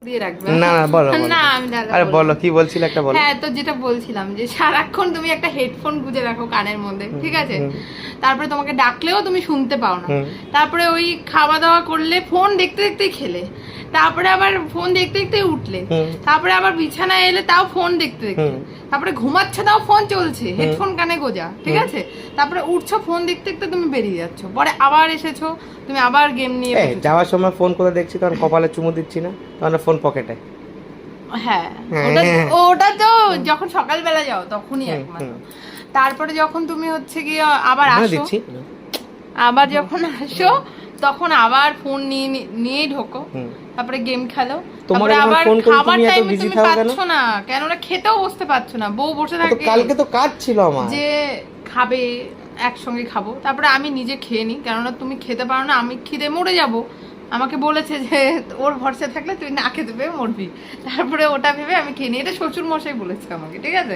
দিয়ে রাখবে না না বলো না আমি আরে বলো কি বলছিলে একটা বলো। হ্যাঁ তো যেটা বলছিলাম যে সারাক্ষণ তুমি একটা হেডফোন গুঁজে রাখো কানের মধ্যে, ঠিক আছে, তারপরে তোমাকে ডাকলেও তুমি শুনতে পাও না, তারপরে ওই খাওয়া দাওয়া করলে ফোন দেখতে দেখতেই খেলে, তারপরে আবার ফোন দেখতে দেখতে উঠলে, তারপরে আবার বিছানায় এলে তাও ফোন দেখতে দেখতে, তারপরে ঘুমাচ্ছে তাও ফোন চলছে, হেডফোন কানে গোজা, ঠিক আছে, তারপরে উঠছো ফোন দেখতে দেখতে তুমি বেরিয়ে যাচ্ছ, পরে আবার এসেছো তুমি আবার গেম নিয়ে যাওয়ার সময় ফোন করে দেখছি তখন কপালে চুমু দিচ্ছি না, তখন ফোন পকেটে। হ্যাঁ ওটা তো যখন সকালবেলা যাও তখনই একমাত্র। তারপরে যখন তুমি হচ্ছে গিয়ে আবার আসো, আবার যখন আসো তখন আবার ফোন নিয়ে ঢোকো, তারপরে গেম খেলো, তারপরে আবার খাবার টাইমে তুমি পাচ্ছ না, কেন না খেতেও বসতে পারছো না, বউ বসে থাকে, কালকে তো কাজ ছিল আমার যে খাবে একসঙ্গে খাবো, তারপরে আমি নিজে খেয়ে নিই, কেননা তুমি খেতে পারো না, আমি খিদে মরে যাব, আমাকে বলেছে যে ওর ভরসা থাকলে তুই না খেতে পেয়ে মরবি, তারপরে ওটা ভেবে আমি খেয়ে নিই, এটা শ্বশুর মশাই বলেছে আমাকে, ঠিক আছে।